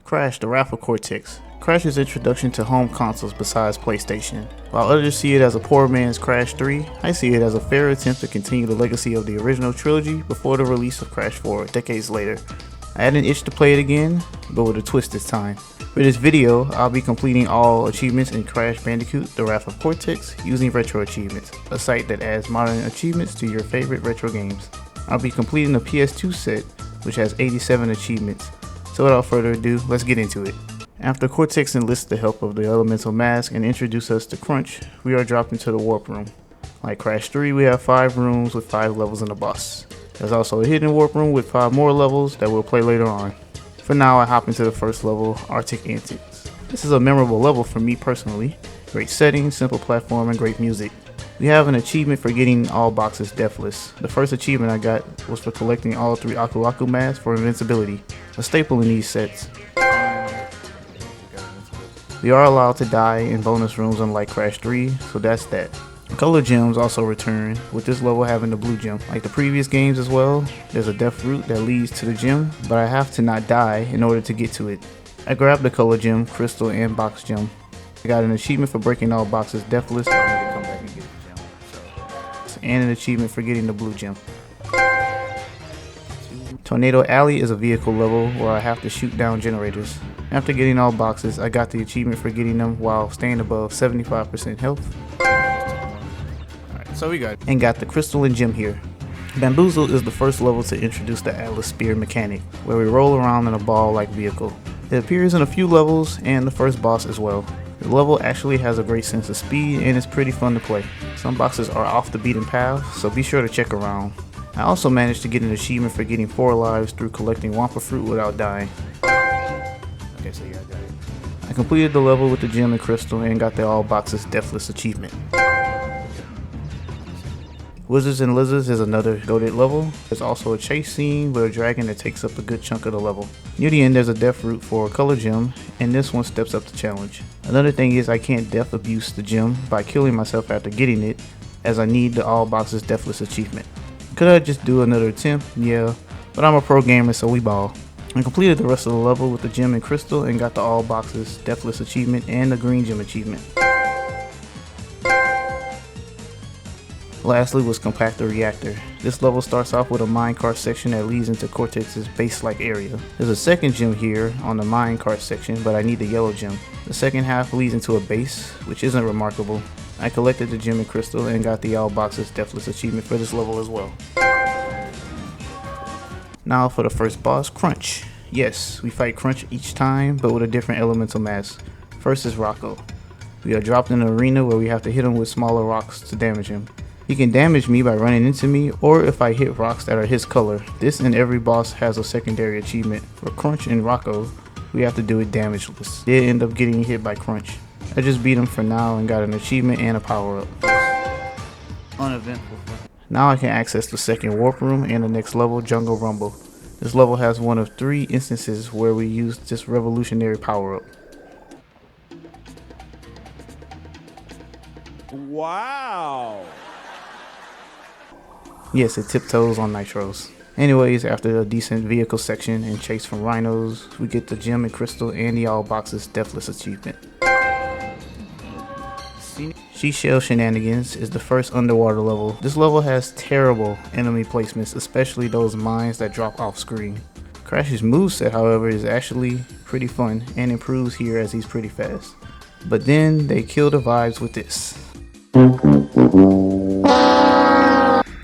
Crash, the Wrath of Cortex. Crash's introduction to home consoles besides PlayStation. While others see it as a poor man's Crash 3, I see it as a fair attempt to continue the legacy of the original trilogy before the release of Crash 4 decades later. I had an itch to play it again, but with a twist this time. For this video, I'll be completing all achievements in Crash Bandicoot, the Wrath of Cortex using RetroAchievements, a site that adds modern achievements to your favorite retro games. I'll be completing the PS2 set, which has 87 achievements. So without further ado, let's get into it. After Cortex enlists the help of the elemental Misc and introduces us to Crunch, we are dropped into the warp room. Like Crash 3, we have 5 rooms with 5 levels and a boss. There's also a hidden warp room with 5 more levels that we'll play later on. For now, I hop into the first level, Arctic Antics. This is a memorable level for me personally. Great setting, simple platform, and great music. We have an achievement for getting all boxes deathless. The first achievement I got was for collecting all 3 Aku Aku masks for invincibility, a staple in these sets. We are allowed to die in bonus rooms unlike Crash 3, so that's that. Color gems also return, with this level having the blue gem. Like the previous games as well, there's a death route that leads to the gem, but I have to not die in order to get to it. I grabbed the color gem, crystal, and box gem. I got an achievement for breaking all boxes deathless, I need to come back and get the gem. And an achievement for getting the blue gem. Tornado Alley is a vehicle level where I have to shoot down generators. After getting all boxes, I got the achievement for getting them while staying above 75% health. Alright, so we got the crystal and gem here. Bamboozle is the first level to introduce the Atlas Spear mechanic, where we roll around in a ball-like vehicle. It appears in a few levels and the first boss as well. The level actually has a great sense of speed and it's pretty fun to play. Some boxes are off the beaten path, so be sure to check around. I also managed to get an achievement for getting 4 lives through collecting Wampa fruit without dying. Okay, so yeah, I got it. I completed the level with the gem and crystal and got the all boxes deathless achievement. Wizards and Lizards is another goated level. There's also a chase scene with a dragon that takes up a good chunk of the level. Near the end there's a death route for a color gem, and this one steps up the challenge. Another thing is I can't death abuse the gem by killing myself after getting it, as I need the all boxes deathless achievement. Could I just do another attempt? Yeah, but I'm a pro gamer, so we ball. I completed the rest of the level with the gem and crystal and got the all boxes deathless achievement and the green gem achievement. Lastly was Compactor Reactor. This level starts off with a minecart section that leads into Cortex's base-like area. There's a second gem here on the minecart section, but I need the yellow gem. The second half leads into a base, which isn't remarkable. I collected the gem and crystal and got the all boxes deathless achievement for this level as well. Now for the first boss, Crunch. Yes, we fight Crunch each time, but with a different elemental mask. First is Rocco. We are dropped in an arena where we have to hit him with smaller rocks to damage him. He can damage me by running into me, or if I hit rocks that are his color. This and every boss has a secondary achievement. For Crunch and Rocco, we have to do it damageless. Did end up getting hit by Crunch. I just beat him for now and got an achievement and a power up. Uneventful. Now I can access the second warp room and the next level, Jungle Rumble. This level has one of 3 instances where we use this revolutionary power up. Wow! Yes, it tiptoes on nitros. Anyways, after a decent vehicle section and chase from rhinos, we get the gem and crystal and the all boxes deathless achievement. Seashell Shenanigans is the first underwater level. This level has terrible enemy placements, especially those mines that drop off screen. Crash's moveset, however, is actually pretty fun and improves here as he's pretty fast. But then they kill the vibes with this.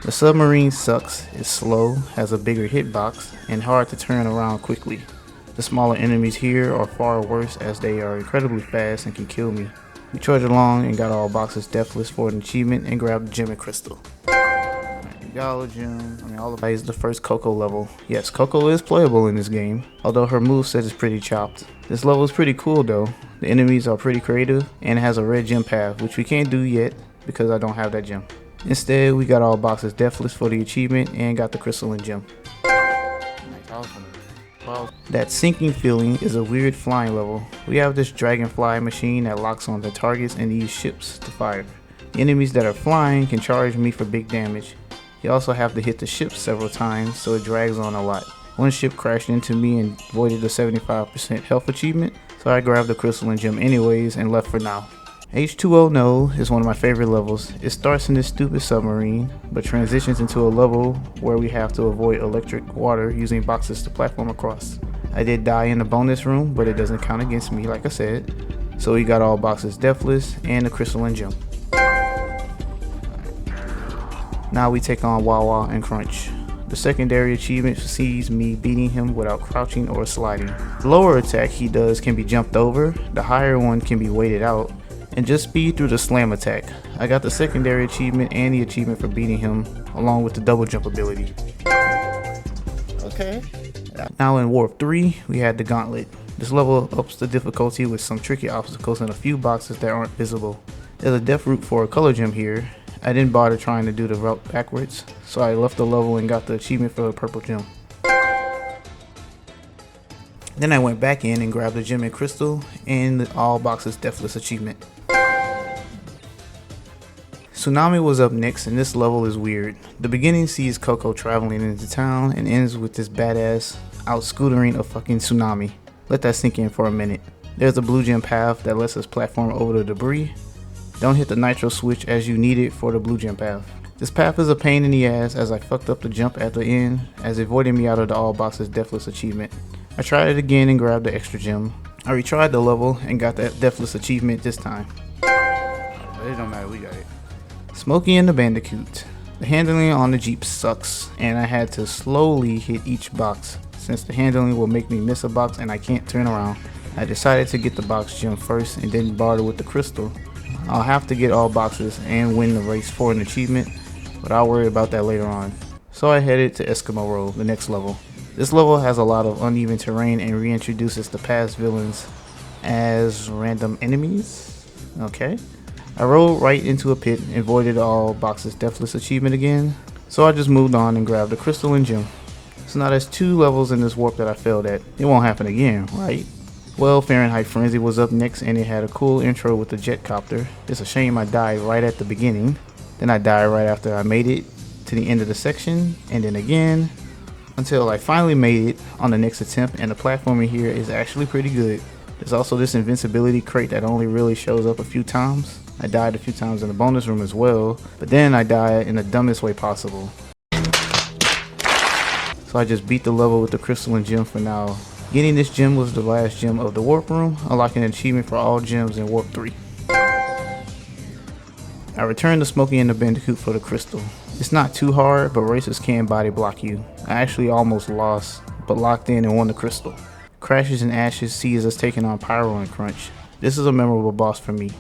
The submarine sucks, is slow, has a bigger hitbox, and hard to turn around quickly. The smaller enemies here are far worse as they are incredibly fast and can kill me. We trudged along and got all boxes deathless for an achievement and grabbed the gem and crystal. Yellow gem, all of that is the first Coco level. Yes, Coco is playable in this game, although her moveset is pretty chopped. This level is pretty cool though. The enemies are pretty creative and it has a red gem path, which we can't do yet because I don't have that gem. Instead, we got all boxes deathless for the achievement and got the crystal and gem. That sinking feeling is a weird flying level. We have this dragonfly machine that locks on the targets and these ships to fire. The enemies that are flying can charge me for big damage. You also have to hit the ship several times, so it drags on a lot. One ship crashed into me and voided the 75% health achievement, so I grabbed the crystalline gem anyways and left for now. H2O No is one of my favorite levels. It starts in this stupid submarine, but transitions into a level where we have to avoid electric water using boxes to platform across. I did die in the bonus room, but it doesn't count against me like I said. So we got all boxes deathless and the crystalline gem. Now we take on Wawa and Crunch. The secondary achievement sees me beating him without crouching or sliding. The lower attack he does can be jumped over, the higher one can be waited out, and just speed through the slam attack. I got the secondary achievement and the achievement for beating him, along with the double jump ability. Okay. Now in Warp 3, we had the Gauntlet. This level ups the difficulty with some tricky obstacles and a few boxes that aren't visible. There's a death route for a color gem here. I didn't bother trying to do the route backwards, so I left the level and got the achievement for the purple gem. Then I went back in and grabbed the gem and crystal and the all boxes deathless achievement. Tsunami was up next, and this level is weird. The beginning sees Coco traveling into town and ends with this badass out scootering a fucking tsunami. Let that sink in for a minute. There's a blue gem path that lets us platform over the debris. Don't hit the nitro switch as you need it for the blue gem path. This path is a pain in the ass as I fucked up the jump at the end as it voided me out of the all boxes deathless achievement. I tried it again and grabbed the extra gem. I retried the level and got that deathless achievement this time. But it don't matter, we got it. Smokey and the Bandicoot. The handling on the Jeep sucks, and I had to slowly hit each box since the handling will make me miss a box and I can't turn around. I decided to get the box gem first and then barter with the crystal. I'll have to get all boxes and win the race for an achievement, but I'll worry about that later on. So I headed to Eskimo Road, the next level. This level has a lot of uneven terrain and reintroduces the past villains as random enemies. Okay. I rolled right into a pit and voided all boxes deathless achievement again, so I just moved on and grabbed the crystal and gem. So now there's 2 levels in this warp that I failed at. It won't happen again, right? Well, Fahrenheit Frenzy was up next and it had a cool intro with the jet copter. It's a shame I died right at the beginning. Then I died right after I made it to the end of the section, and then again, until I finally made it on the next attempt, and the platforming here is actually pretty good. There's also this invincibility crate that only really shows up a few times. I died a few times in the bonus room as well, but then I died in the dumbest way possible. So I just beat the level with the crystal and gem for now. Getting this gem was the last gem of the warp room, unlocking an achievement for all gems in Warp 3. I returned to Smokey and the Bandicoot for the crystal. It's not too hard, but racers can body block you. I actually almost lost, but locked in and won the crystal. Crashes and Ashes sees us taking on Pyro and Crunch. This is a memorable boss for me.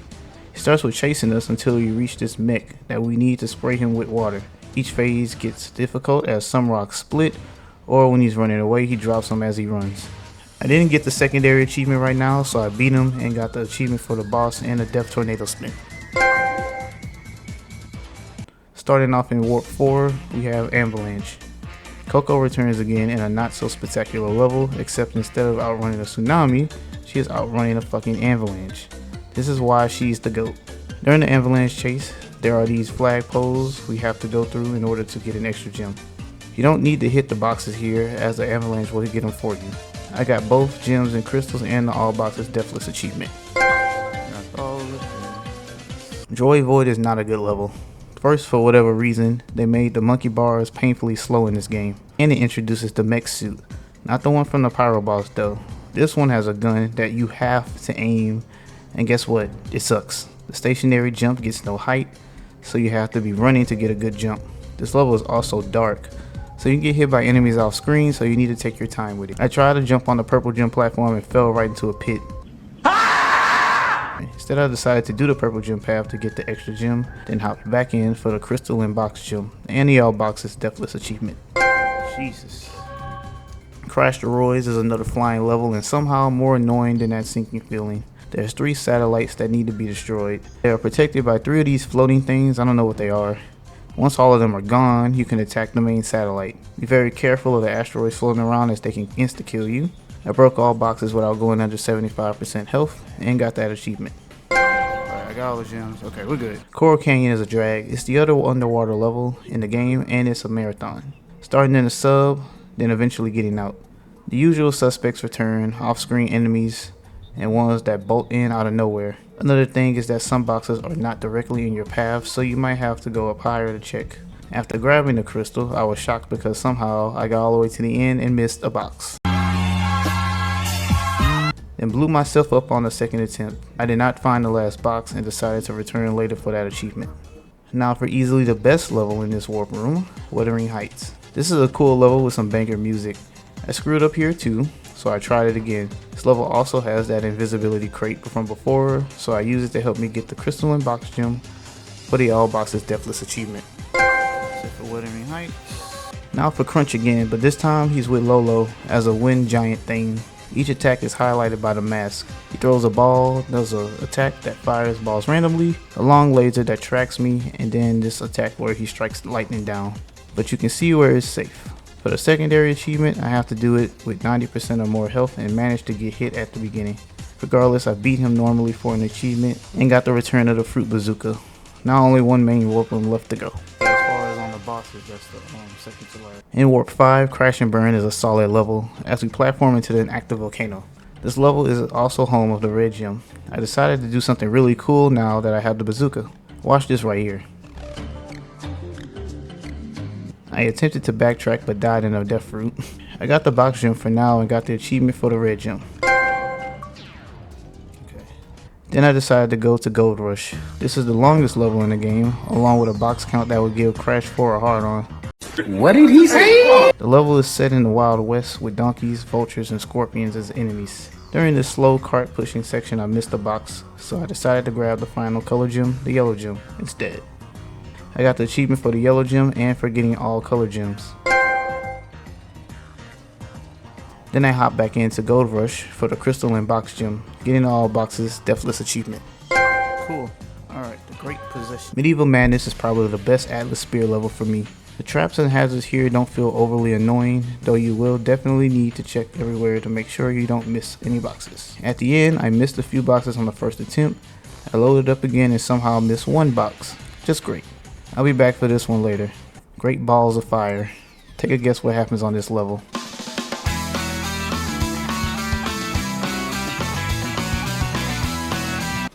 He starts with chasing us until you reach this mech that we need to spray him with water. Each phase gets difficult as some rocks split, or when he's running away he drops them as he runs. I didn't get the secondary achievement right now, so I beat him and got the achievement for the boss and the Death Tornado Spin. Starting off in Warp 4, we have Avalanche. Coco returns again in a not so spectacular level, except instead of outrunning a tsunami, she is outrunning a fucking avalanche. This is why she's the GOAT. During the avalanche chase, there are these flag poles we have to go through in order to get an extra gem. You don't need to hit the boxes here, as the avalanche will get them for you. I got both gems and crystals and the all boxes deathless achievement. Joy Void is not a good level. First, for whatever reason, they made the monkey bars painfully slow in this game, and it introduces the mech suit. Not the one from the Pyro boss though. This one has a gun that you have to aim, and guess what? It sucks. The stationary jump gets no height, so you have to be running to get a good jump. This level is also dark, so you can get hit by enemies off screen, so you need to take your time with it. I tried to jump on the purple gem platform and fell right into a pit. Instead, I decided to do the purple gem path to get the extra gem, then hopped back in for the crystal and box gem, and the all boxes deathless achievement. Jesus. Crash the Royds is another flying level and somehow more annoying than that sinking feeling. There's 3 satellites that need to be destroyed. They are protected by 3 of these floating things, I don't know what they are. Once all of them are gone, you can attack the main satellite. Be very careful of the asteroids floating around as they can insta-kill you. I broke all boxes without going under 75% health and got that achievement. Alright, I got all the gems. Okay, we're good. Coral Canyon is a drag. It's the other underwater level in the game and it's a marathon. Starting in the sub, then eventually getting out. The usual suspects return, off-screen enemies, and ones that bolt in out of nowhere. Another thing is that some boxes are not directly in your path, so you might have to go up higher to check. After grabbing the crystal, I was shocked because somehow I got all the way to the end and missed a box. Then blew myself up on the second attempt. I did not find the last box and decided to return later for that achievement. Now for easily the best level in this warp room, Wuthering Heights. This is a cool level with some banger music. I screwed up here too, so I tried it again. This level also has that invisibility crate from before, so I used it to help me get the crystal and box gem for the all boxes deathless achievement. Except for Wuthering Heights. Now for Crunch again, but this time he's with Lolo as a wind giant thing. Each attack is highlighted by the mask. He throws a ball, does an attack that fires balls randomly, a long laser that tracks me, and then this attack where he strikes lightning down. But you can see where it's safe. For the secondary achievement, I have to do it with 90% or more health and manage to get hit at the beginning. Regardless, I beat him normally for an achievement and got the return of the fruit bazooka. Now only one main warp room left to go. As far as on the bosses, that's the second to last. In Warp 5, Crash and Burn is a solid level as we platform into an active volcano. This level is also home of the red gem. I decided to do something really cool now that I have the bazooka. Watch this right here. I attempted to backtrack but died in a death fruit. I got the box gem for now and got the achievement for the red gem. Then I decided to go to Gold Rush. This is the longest level in the game, along with a box count that would give Crash 4 a hard on. What did he say? The level is set in the Wild West with donkeys, vultures, and scorpions as enemies. During this slow cart pushing section I missed a box, so I decided to grab the final color gem, the yellow gem, instead. I got the achievement for the yellow gem and for getting all color gems. Then I hop back into Gold Rush for the crystal and box gem, getting all boxes deathless achievement. Cool. Alright, the Great Possession. Medieval Madness is probably the best Atlas Spear level for me. The traps and hazards here don't feel overly annoying, though you will definitely need to check everywhere to make sure you don't miss any boxes. At the end, I missed a few boxes on the first attempt. I loaded up again and somehow missed one box. Just great. I'll be back for this one later. Great Balls of Fire. Take a guess what happens on this level.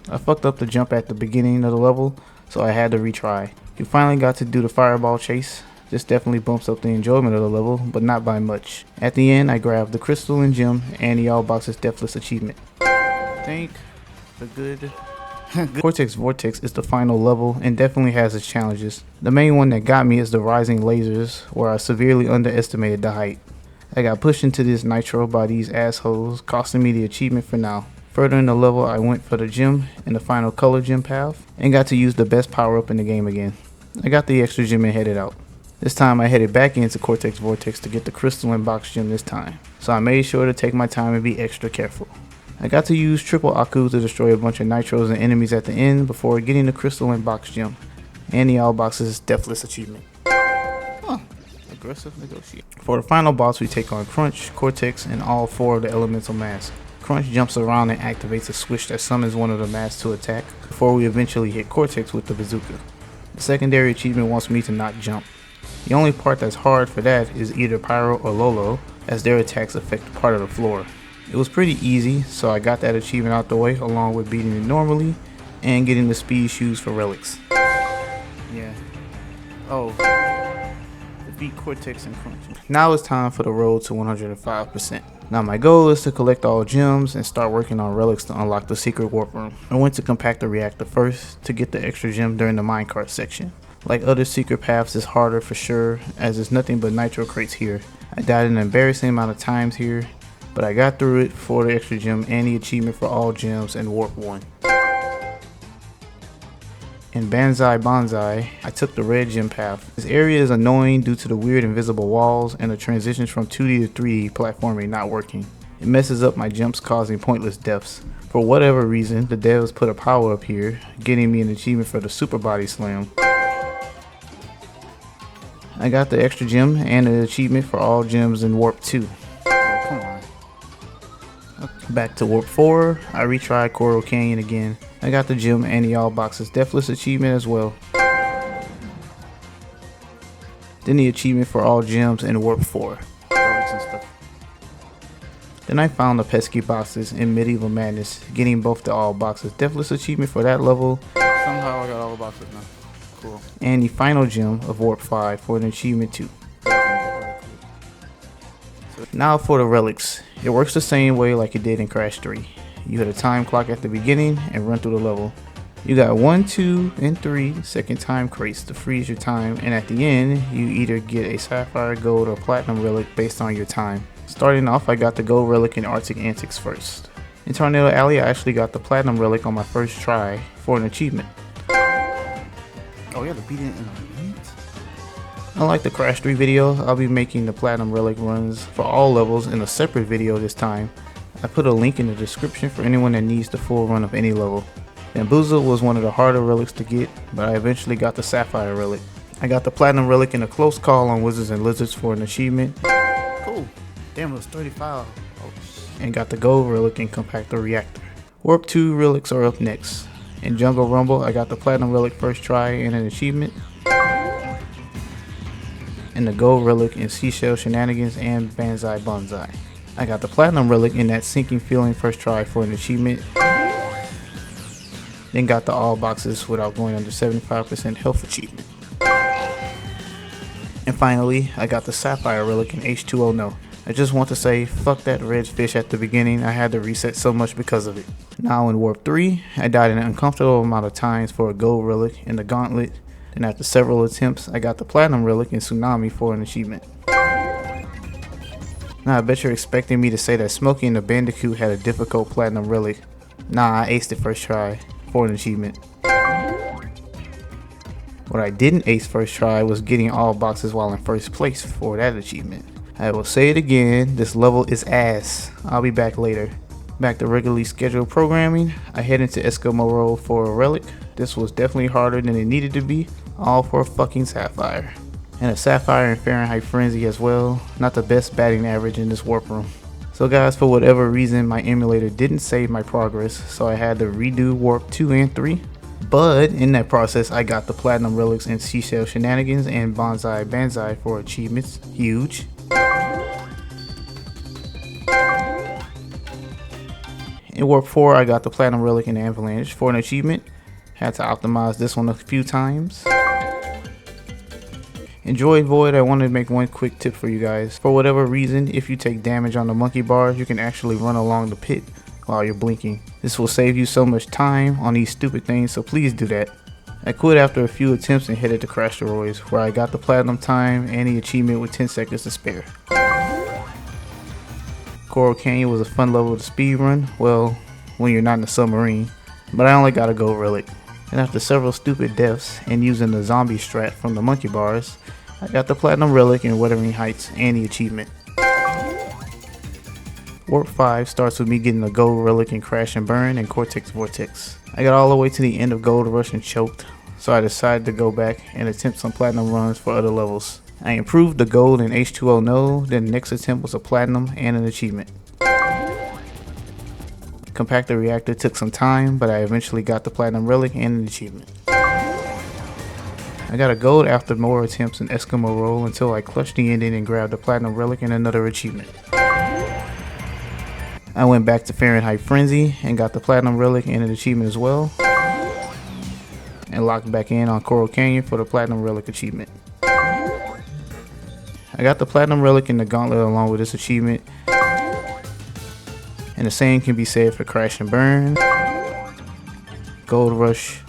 I fucked up the jump at the beginning of the level, so I had to retry. You finally got to do the fireball chase. This definitely bumps up the enjoyment of the level, but not by much. At the end, I grabbed the crystal and gem and the all boxes deathless achievement. Thank the good. Cortex Vortex is the final level and definitely has its challenges. The main one that got me is the rising lasers, where I severely underestimated the height. I got pushed into this nitro by these assholes, costing me the achievement for now. Further in the level, I went for the gem and the final color gem path and got to use the best power up in the game again. I got the extra gem and headed out. This time I headed back into Cortex Vortex to get the crystal and box gem this time, so I made sure to take my time and be extra careful. I got to use triple Aku to destroy a bunch of nitros and enemies at the end before getting the crystal and box gem and the all boxes deathless achievement. Aggressive negotiate. For the final boss, we take on Crunch, Cortex, and all 4 of the elemental masks. Crunch jumps around and activates a switch that summons one of the masks to attack before we eventually hit Cortex with the bazooka. The secondary achievement wants me to not jump. The only part that's hard for that is either Pyro or Lolo, as their attacks affect part of the floor. It was pretty easy, so I got that achievement out the way along with beating it normally and getting the speed shoes for relics. Yeah. Oh. Defeat Cortex and Crunch. Now it's time for the road to 105%. Now my goal is to collect all gems and start working on relics to unlock the secret warp room. I went to compact the reactor first to get the extra gem during the minecart section. Like other secret paths, it's harder for sure, as there's nothing but nitro crates here. I died an embarrassing amount of times here, but I got through it for the extra gem and the achievement for all gems in Warp 1. In Banzai Bonsai, I took the red gem path. This area is annoying due to the weird invisible walls and the transitions from 2D to 3D platforming not working. It messes up my jumps, causing pointless deaths. For whatever reason, the devs put a power up here, getting me an achievement for the super body slam. I got the extra gem and the achievement for all gems in Warp 2. Oh, come on. Back to Warp 4, I retried Coral Canyon again. I got the gem and the all boxes deathless achievement as well. Then the achievement for all gems in Warp 4. Then I found the pesky boxes in Medieval Madness, getting both the all boxes deathless achievement for that level. Somehow I got all the boxes now. Cool. And the final gem of Warp 5 for an achievement too. Now for the relics. It works the same way like it did in Crash 3. You hit a time clock at the beginning and run through the level. You got 1, 2, and 3 second time crates to freeze your time, and at the end, you either get a sapphire, gold, or platinum relic based on your time. Starting off, I got the gold relic in Arctic Antics first. In Tornado Alley, I actually got the platinum relic on my first try for an achievement. Oh, yeah, the beat it in a minute. Unlike the Crash 3 video, I'll be making the platinum relic runs for all levels in a separate video this time. I put a link in the description for anyone that needs the full run of any level. Bamboozle was one of the harder relics to get, but I eventually got the sapphire relic. I got the platinum relic in a close call on Wizards and Lizards for an achievement. Cool. Damn, it was 35. Oh, and got the gold relic in Compactor Reactor. Warp 2 relics are up next. In Jungle Rumble, I got the platinum relic first try and an achievement. And the gold relic in Seashell Shenanigans and Banzai Bonsai. I got the platinum relic in that sinking feeling first try for an achievement. Then got the all boxes without going under 75% health achievement. And finally, I got the sapphire relic in H2O No. I just want to say, fuck that red fish at the beginning. I had to reset so much because of it. Now in Warp 3, I died an uncomfortable amount of times for a gold relic in the Gauntlet. And after several attempts, I got the platinum relic in Tsunami for an achievement. Now I bet you're expecting me to say that Smokey and the Bandicoot had a difficult platinum relic. Nah, I aced it first try for an achievement. What I didn't ace first try was getting all boxes while in first place for that achievement. I will say it again, this level is ass. I'll be back later. Back to regularly scheduled programming, I head into Eskimo Roll for a relic. This was definitely harder than it needed to be, all for a fucking sapphire. And a sapphire in Fahrenheit Frenzy as well, not the best batting average in this warp room. So guys, for whatever reason, my emulator didn't save my progress, so I had to redo Warp 2 and 3. But in that process, I got the platinum relics in Seashell Shenanigans and Bonsai Banzai for achievements. Huge. In Warp 4, I got the platinum relic in Avalanche for an achievement. Had to optimize this one a few times. In Droid Void, I wanted to make one quick tip for you guys. For whatever reason, if you take damage on the monkey bars, you can actually run along the pit while you're blinking. This will save you so much time on these stupid things, so please do that. I quit after a few attempts and headed to Crash Royals, where I got the platinum time and the achievement with 10 seconds to spare. Coral Canyon was a fun level to speedrun, well, when you're not in a submarine, but I only got a gold relic. And after several stupid deaths and using the zombie strat from the monkey bars, I got the platinum relic in Wuthering Heights and the achievement. Warp 5 starts with me getting a gold relic in Crash and Burn and Cortex Vortex. I got all the way to the end of Gold Rush and choked, so I decided to go back and attempt some platinum runs for other levels. I improved the gold in H2O No, then the next attempt was a platinum and an achievement. Compactor Reactor took some time, but I eventually got the platinum relic and an achievement. I got a gold after more attempts in Eskimo Roll until I clutched the ending and grabbed the platinum relic and another achievement. I went back to Fahrenheit Frenzy and got the platinum relic and an achievement as well. And locked back in on Coral Canyon for the platinum relic achievement. I got the platinum relic in the Gauntlet along with this achievement. And the same can be said for Crash and Burn, Gold Rush,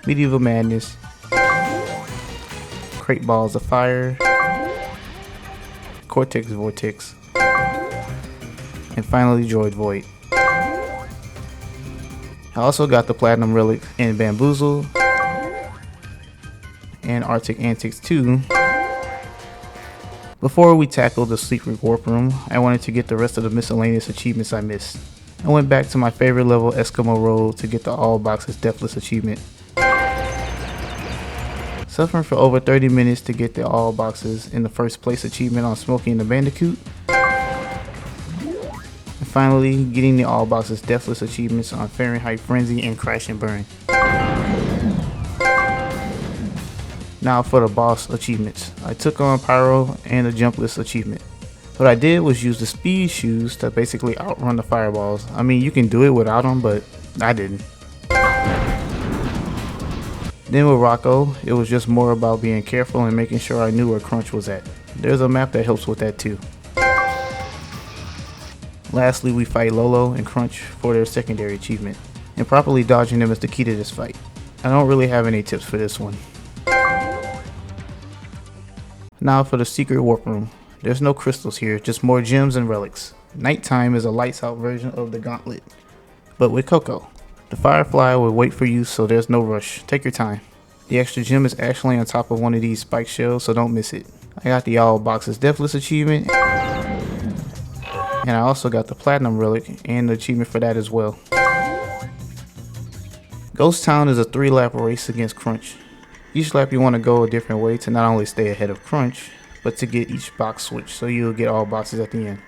Medieval Madness, Crate Balls of Fire, Cortex Vortex, and finally Droid Void. I also got the platinum relic in Bamboozle and Arctic Antics 2. Before we tackle the secret warp room, I wanted to get the rest of the miscellaneous achievements I missed. I went back to my favorite level, Eskimo Roll, to get the all boxes deathless achievement. Suffering for over 30 minutes to get the all boxes in the first place achievement on Smokey and the Bandicoot. And finally, getting the all boxes deathless achievements on Fahrenheit Frenzy and Crash and Burn. Now for the boss achievements. I took on Pyro and the jump list achievement. What I did was use the speed shoes to basically outrun the fireballs. I mean, you can do it without them, but I didn't. Then with Rocco, it was just more about being careful and making sure I knew where Crunch was at. There's a map that helps with that too. Lastly, we fight Lolo and Crunch for their secondary achievement, and properly dodging them is the key to this fight. I don't really have any tips for this one. Now for the secret warp room. There's no crystals here, just more gems and relics. Nighttime is a lights out version of the gauntlet, but with Coco. The Firefly will wait for you, so there's no rush. Take your time. The extra gem is actually on top of one of these spike shells, so don't miss it. I got the all boxes deathless achievement, and I also got the platinum relic and the achievement for that as well. Ghost Town is a 3-lap race against Crunch. Each lap you want to go a different way to not only stay ahead of Crunch, but to get each box switched, so you'll get all boxes at the end.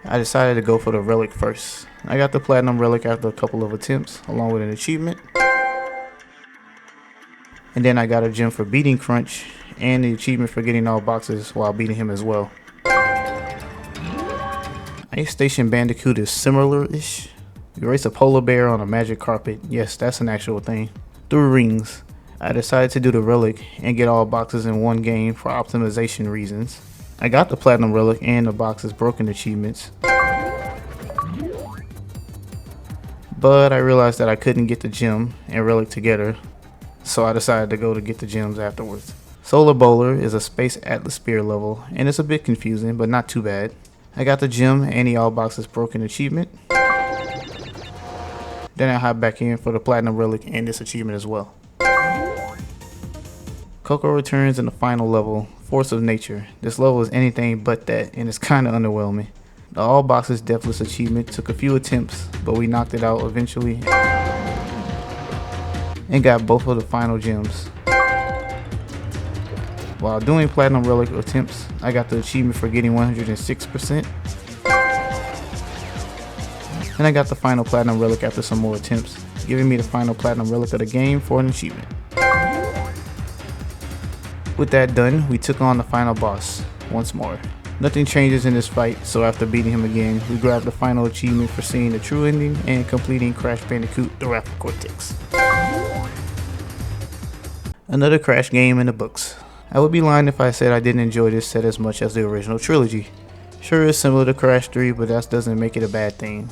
I decided to go for the relic first. I got the platinum relic after a couple of attempts, along with an achievement. And then I got a gem for beating Crunch, and the achievement for getting all boxes while beating him as well. Ice Station Bandicoot is similar-ish. You race a polar bear on a magic carpet. Yes, that's an actual thing. Through rings. I decided to do the relic and get all boxes in one game for optimization reasons. I got the platinum relic and the boxes broken achievements. But I realized that I couldn't get the gem and relic together, so I decided to go to get the gems afterwards. Solar Bowler is a space atmosphere level, and it's a bit confusing, but not too bad. I got the gem and the all boxes broken achievement. Then I hop back in for the platinum relic and this achievement as well. Coco returns in the final level, Force of Nature. This level is anything but that, and it's kinda underwhelming. The all boxes deathless achievement took a few attempts, but we knocked it out eventually and got both of the final gems. While doing platinum relic attempts, I got the achievement for getting 106%. And I got the final platinum relic after some more attempts, giving me the final platinum relic of the game for an achievement. With that done, we took on the final boss once more. Nothing changes in this fight, so after beating him again, we grabbed the final achievement for seeing the true ending and completing Crash Bandicoot, the Wrath of Cortex. Another Crash game in the books. I would be lying if I said I didn't enjoy this set as much as the original trilogy. Sure, it's similar to Crash 3, but that doesn't make it a bad thing.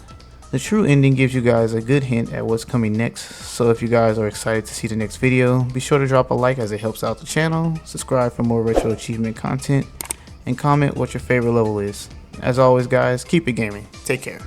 The true ending gives you guys a good hint at what's coming next, so if you guys are excited to see the next video, be sure to drop a like as it helps out the channel, subscribe for more retro achievement content, and comment what your favorite level is. As always guys, keep it gaming. Take care.